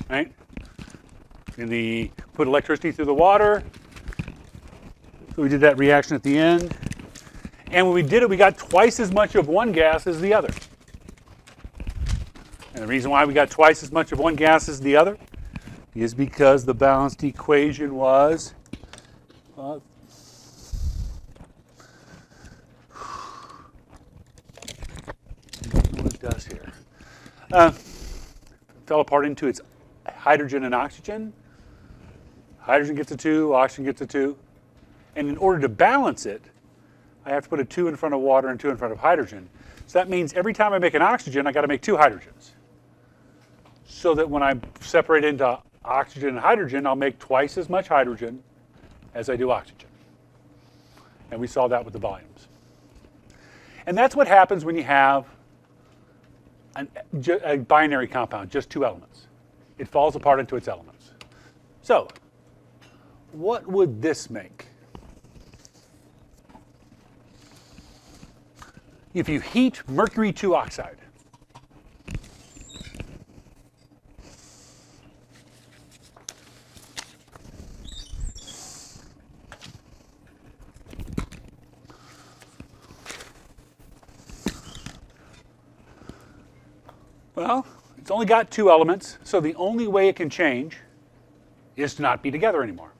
right? Put electricity through the water. So we did that reaction at the end. And when we did it, we got twice as much of one gas as the other. And the reason why we got twice as much of one gas as the other is because the balanced equation was what it does here. Fell apart into its hydrogen and oxygen. Hydrogen gets a 2, oxygen gets a 2. And in order to balance it, I have to put a 2 in front of water and 2 in front of hydrogen. So that means every time I make an oxygen, I got to make 2 hydrogens. So that when I separate into oxygen and hydrogen, I'll make twice as much hydrogen as I do oxygen. And we saw that with the volumes. And that's what happens when you have a binary compound, just 2 elements. It falls apart into its elements. So, what would this make? If you heat mercury 2 oxide, well, it's only got 2 elements, so the only way it can change is to not be together anymore.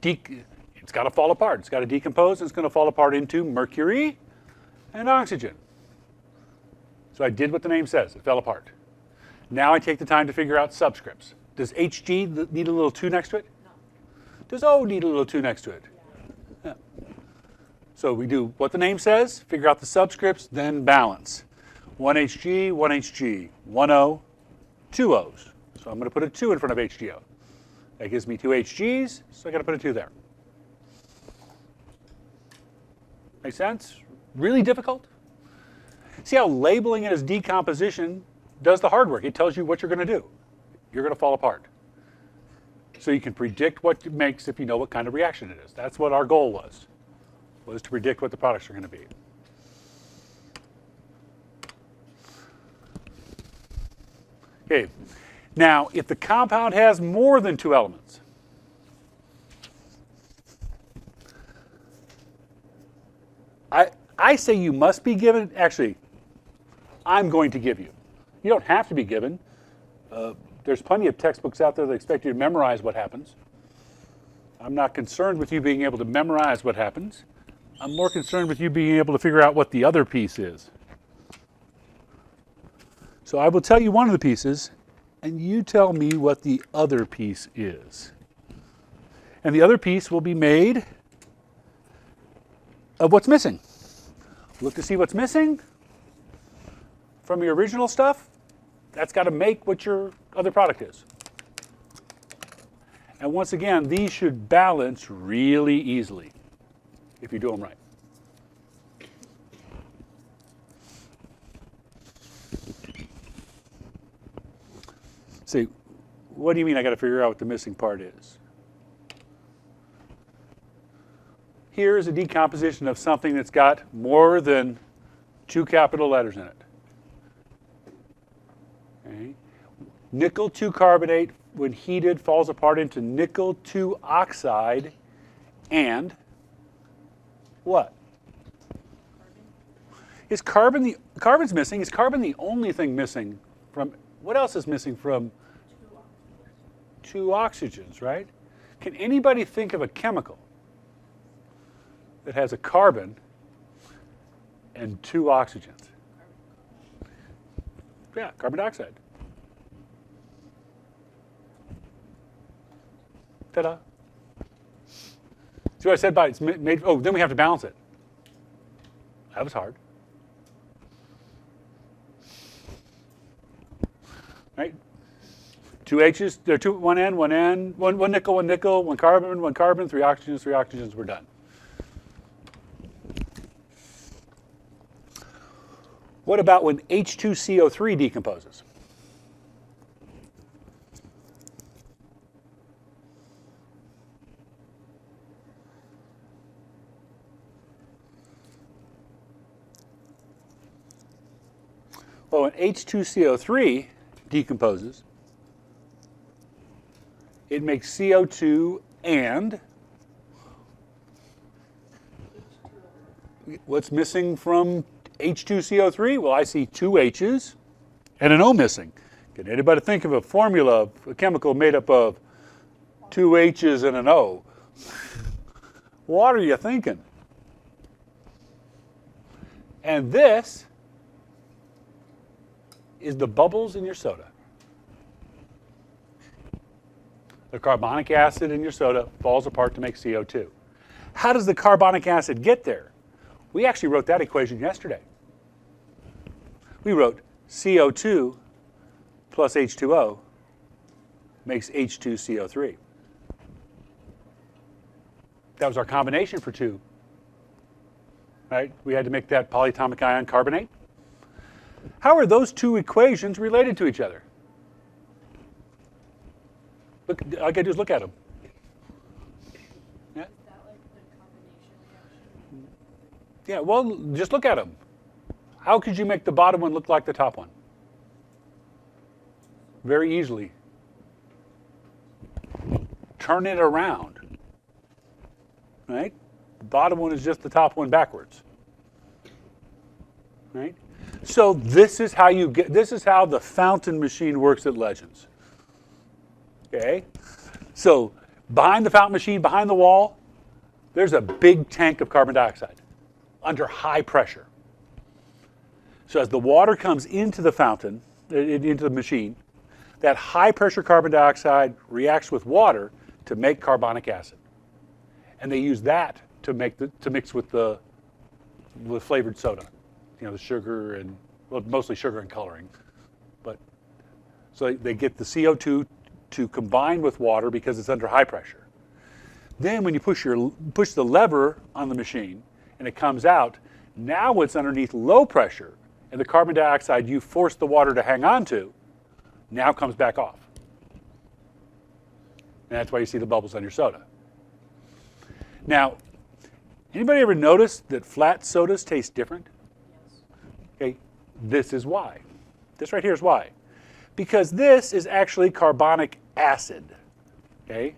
It's got to fall apart. It's got to decompose, and it's going to fall apart into mercury and oxygen. So I did what the name says. It fell apart. Now I take the time to figure out subscripts. Does Hg need a little 2 next to it? No. Does O need a little 2 next to it? Yeah. So we do what the name says, figure out the subscripts, then balance. 1 Hg, 1 Hg, 1 O, 2 O's. So I'm going to put a 2 in front of HgO. That gives me 2 Hgs, so I got to put a 2 there. Make sense? Really difficult? See how labeling it as decomposition does the hard work. It tells you what you're going to do. You're going to fall apart. So you can predict what it makes if you know what kind of reaction it is. That's what our goal was to predict what the products are going to be. Okay. Now, if the compound has more than 2 elements, I say you must be given, actually, I'm going to give you. You don't have to be given. There's plenty of textbooks out there that expect you to memorize what happens. I'm not concerned with you being able to memorize what happens. I'm more concerned with you being able to figure out what the other piece is. So I will tell you one of the pieces, and you tell me what the other piece is. And the other piece will be made of what's missing. Look to see what's missing from your original stuff. That's got to make what your other product is. And once again, these should balance really easily if you do them right. See, what do you mean I got to figure out what the missing part is? Here's a decomposition of something that's got more than 2 capital letters in it. Okay. Nickel 2 carbonate, when heated, falls apart into nickel 2 oxide and what? Is carbon carbon's missing? Is carbon the only thing missing from, what else is missing from 2 oxygens, right? Can anybody think of a chemical that has a carbon and 2 oxygens? Yeah, carbon dioxide. Ta-da. See what I said about it's made, oh, then we have to balance it. That was hard. Right? 2 H's, there are 2, 1 N, 1 N, 1 nickel, 1 nickel, 1 carbon, 3 oxygens, we're done. What about when H2CO3 decomposes? Well, when H2CO3 decomposes, it makes CO2 and what's missing from H2CO3? Well, I see two H's and an O missing. Can anybody think of a formula, a chemical made up of two H's and an O? What are you thinking? And this is the bubbles in your soda. The carbonic acid in your soda falls apart to make CO2. How does the carbonic acid get there? We actually wrote that equation yesterday. We wrote CO2 plus H2O makes H2CO3. That was our combination for two. Right? We had to make that polyatomic ion carbonate. How are those two equations related to each other? Look, all I got to do is look at them. Yeah? Is that like the combination reaction? Yeah, well, just look at them. How could you make the bottom one look like the top one? Very easily. Turn it around. Right? The bottom one is just the top one backwards. Right? So this is how the fountain machine works at Legends. Okay? So behind the fountain machine, behind the wall, there's a big tank of carbon dioxide under high pressure. So as the water comes into the fountain, into the machine, that high pressure carbon dioxide reacts with water to make carbonic acid. And they use that to mix with flavored soda. You know, the sugar and, well, mostly sugar and coloring. But so they get the CO2 to combine with water because it's under high pressure. Then when you push the lever on the machine and it comes out, now it's underneath low pressure, and the carbon dioxide you forced the water to hang on to now comes back off. And that's why you see the bubbles on your soda. Now, anybody ever notice that flat sodas taste different? Yes. Okay, this is why. This right here is why. Because this is actually carbonic acid. Okay?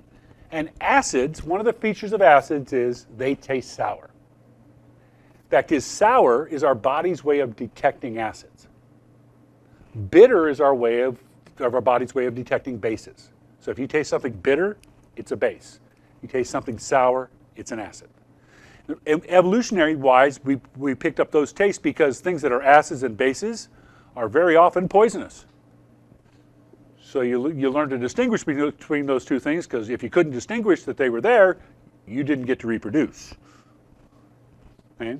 And acids, one of the features of acids is they taste sour. In fact, sour is our body's way of detecting acids. Bitter is our body's way of detecting bases. So if you taste something bitter, it's a base. You taste something sour, it's an acid. Evolutionary-wise, we picked up those tastes because things that are acids and bases are very often poisonous. So you learn to distinguish between those two things, because if you couldn't distinguish that they were there, you didn't get to reproduce. Okay?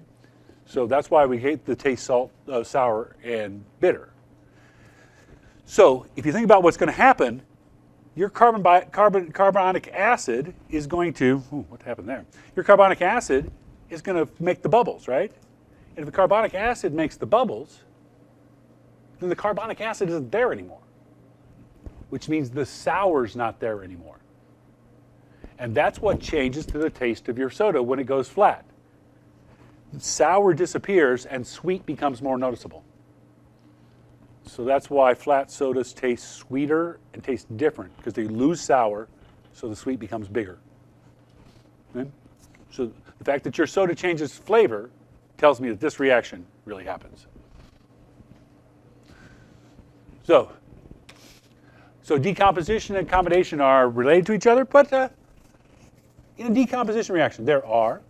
So that's why we hate the taste sour and bitter. So if you think about what's going to happen, your carbonic acid is going to, what happened there? Your carbonic acid is going to make the bubbles, right? And if the carbonic acid makes the bubbles, then the carbonic acid isn't there anymore, which means the sour's not there anymore. And that's what changes to the taste of your soda when it goes flat. Sour disappears and sweet becomes more noticeable. So that's why flat sodas taste sweeter and taste different, because they lose sour, so the sweet becomes bigger. Okay? So the fact that your soda changes flavor tells me that this reaction really happens. So decomposition and combination are related to each other, but in a decomposition reaction, there are,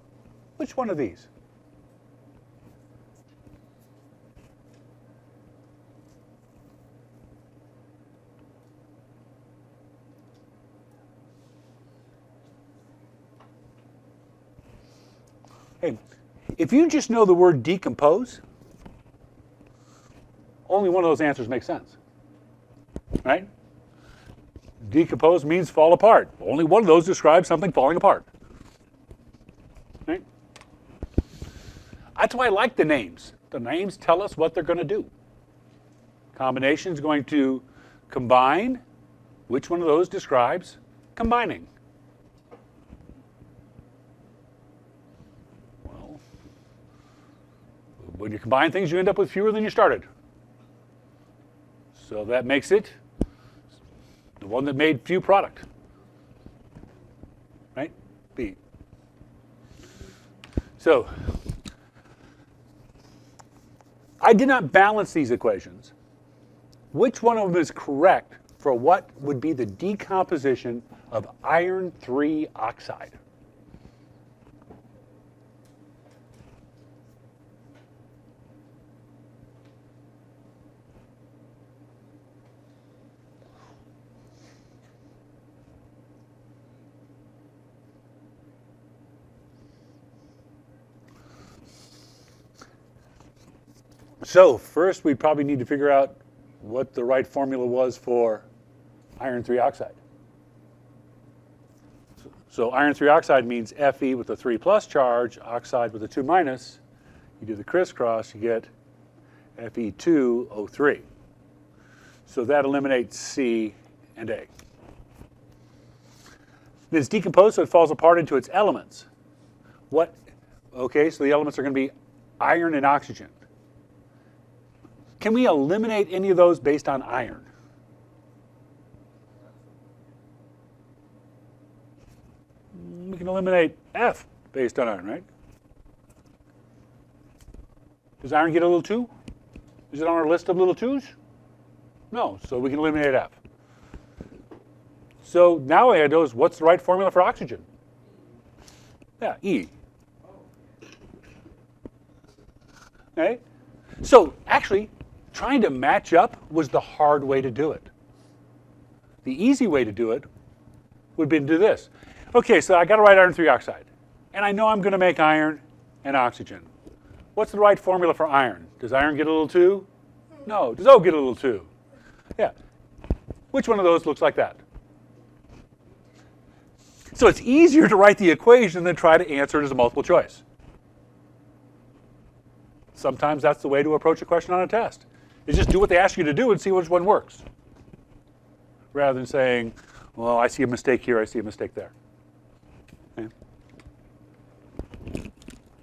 which one of these? Hey, if you just know the word decompose, only one of those answers makes sense, right? Decompose means fall apart. Only one of those describes something falling apart, right? That's why I like the names. The names tell us what they're going to do. Combination is going to combine. Which one of those describes combining? When you combine things, you end up with fewer than you started. So that makes it the one that made few product. B. So I did not balance these equations. Which one of them is correct for what would be the decomposition of iron 3 oxide? So first, we probably need to figure out what the right formula was for iron 3 oxide. So iron 3 oxide means Fe with a 3 plus charge, oxide with a 2 minus. You do the crisscross, you get Fe2O3. So that eliminates C and A. Then it's decomposed, so it falls apart into its elements. What? Okay, so the elements are going to be iron and oxygen. Can we eliminate any of those based on iron? We can eliminate F based on iron, right? Does iron get a little 2? Is it on our list of little 2s? No, so we can eliminate F. So now I know what's the right formula for oxygen? Yeah, E. Okay? So actually, trying to match up was the hard way to do it. The easy way to do it would be to do this. Okay, so I got to write iron 3 oxide. And I know I'm going to make iron and oxygen. What's the right formula for iron? Does iron get a little 2? No. Does O get a little 2? Yeah. Which one of those looks like that? So it's easier to write the equation than try to answer it as a multiple choice. Sometimes that's the way to approach a question on a test. Is just do what they ask you to do and see which one works. Rather than saying, well, I see a mistake here, I see a mistake there. Okay.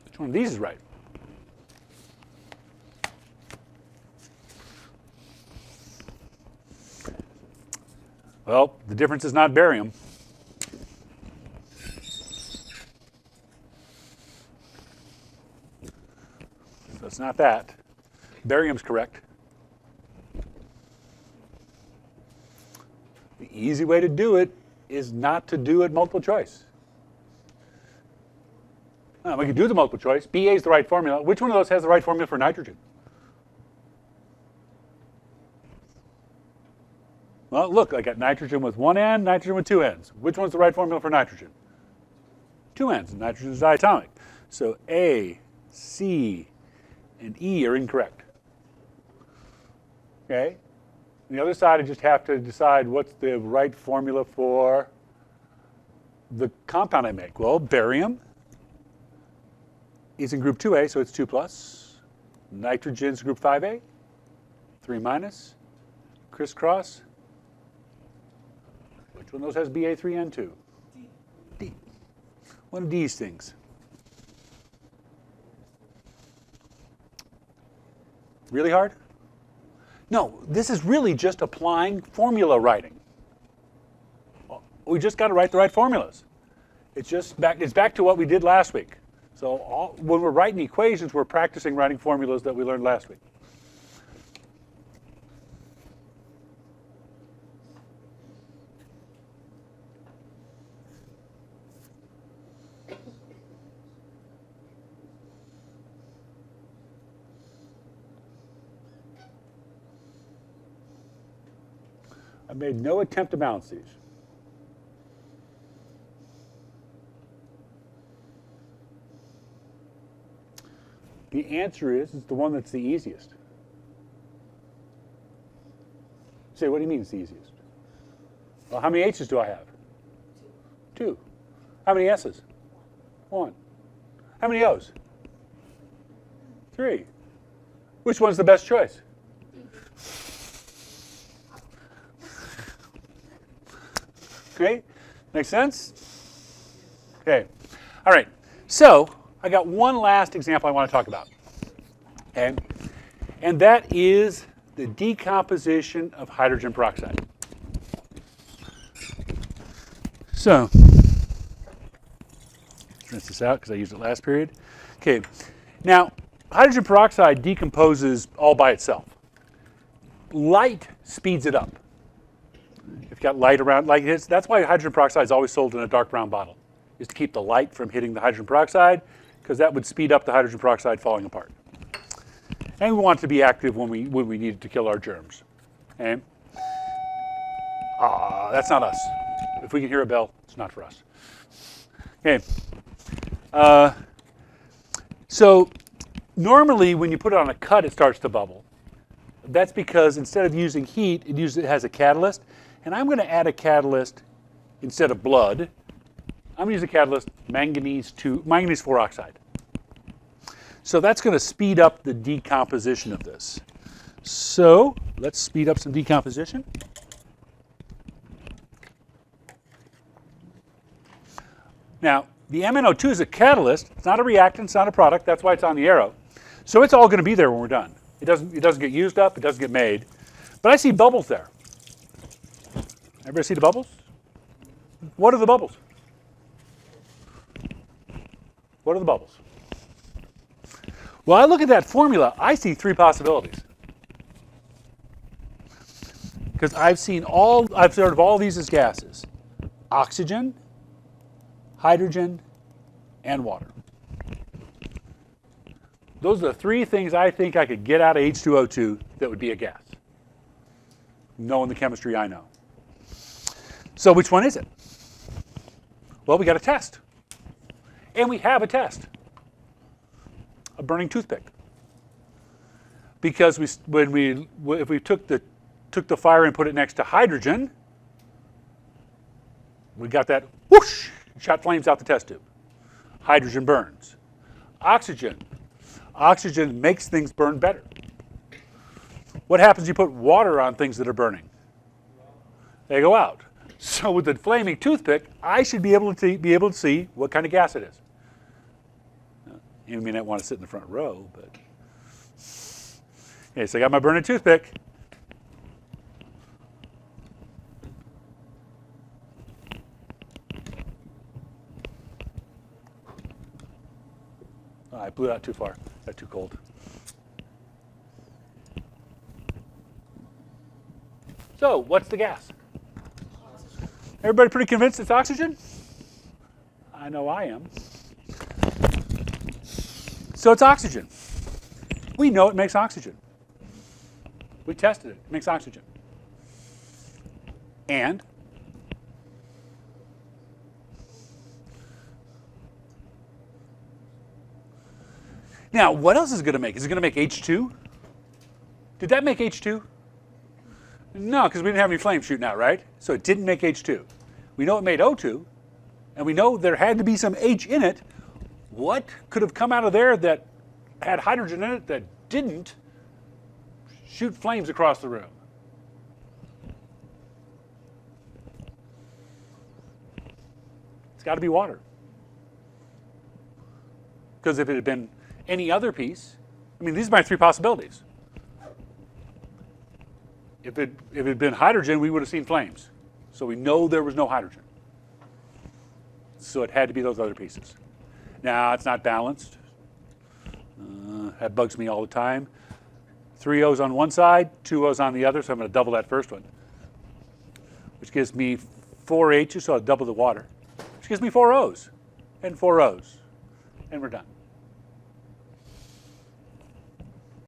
Which one of these is right? Well, the difference is not barium. So it's not that. Barium's correct. The easy way to do it is not to do it multiple choice. We can do the multiple choice. Ba is the right formula. Which one of those has the right formula for nitrogen? Well, look, I got nitrogen with one N, nitrogen with two N's. Which one's the right formula for nitrogen? Two N's. Nitrogen is diatomic. So A, C, and E are incorrect. Okay? On the other side, I just have to decide what's the right formula for the compound I make. Well, barium is in group 2A, so it's 2 plus. Nitrogen's group 5A, 3 minus. Crisscross. Which one of those has Ba3N2? D. One of these things. Really hard? No, this is really just applying formula writing. We just got to write the right formulas. It's back to what we did last week. So when we're writing equations, we're practicing writing formulas that we learned last week. I made no attempt to balance these. The answer is it's the one that's the easiest. Say, what do you mean it's the easiest? Well, how many H's do I have? Two. How many S's? One. How many O's? Three. Which one's the best choice? Okay, makes sense? Okay, all right. So I got one last example I want to talk about, okay? And that is the decomposition of hydrogen peroxide. rinse this out because I used it last period. Okay, now hydrogen peroxide decomposes all by itself. Light speeds it up. If you've got light around, like this, that's why hydrogen peroxide is always sold in a dark brown bottle, is to keep the light from hitting the hydrogen peroxide, because that would speed up the hydrogen peroxide falling apart. And we want it to be active when we need it to kill our germs. Okay? That's not us. If we can hear a bell, it's not for us. Okay. So normally when you put it on a cut, it starts to bubble. That's because instead of using heat, it has a catalyst. And I'm going to add a catalyst instead of blood. I'm going to use a catalyst, manganese 4 oxide. So that's going to speed up the decomposition of this. So let's speed up some decomposition. Now, the MnO2 is a catalyst. It's not a reactant. It's not a product. That's why it's on the arrow. So it's all going to be there when we're done. It doesn't get used up. It doesn't get made. But I see bubbles there. Everybody see the bubbles? What are the bubbles? What are the bubbles? Well, I look at that formula. I see 3 possibilities. Because I've observed all these as gases: oxygen, hydrogen, and water. Those are the 3 things I think I could get out of H2O2 that would be a gas, knowing the chemistry I know. So which one is it? Well, we got a test. And we have a test. A burning toothpick. Because if we took the fire and put it next to hydrogen, we got that whoosh, shot flames out the test tube. Hydrogen burns. Oxygen makes things burn better. What happens if you put water on things that are burning? They go out. So with the flaming toothpick, I should be able to see what kind of gas it is. You may not want to sit in the front row, but okay. So I got my burning toothpick. Oh, I blew it out too far. Got too cold. So what's the gas? Everybody pretty convinced it's oxygen? I know I am. So it's oxygen. We know it makes oxygen. We tested it. It makes oxygen. And now, what else is it going to make? Is it going to make H2? Did that make H2? No, because we didn't have any flames shooting out, right? So it didn't make H2. We know it made O2, and we know there had to be some H in it. What could have come out of there that had hydrogen in it that didn't shoot flames across the room? It's got to be water. Because if it had been any other piece, I mean, these are my 3 possibilities. If it had been hydrogen, we would have seen flames. So we know there was no hydrogen. So it had to be those other pieces. Now, it's not balanced. That bugs me all the time. 3 O's on one side, 2 O's on the other, so I'm going to double that first one. Which gives me 4 H's, so I'll double the water. Which gives me 4 O's and 4 O's. And we're done.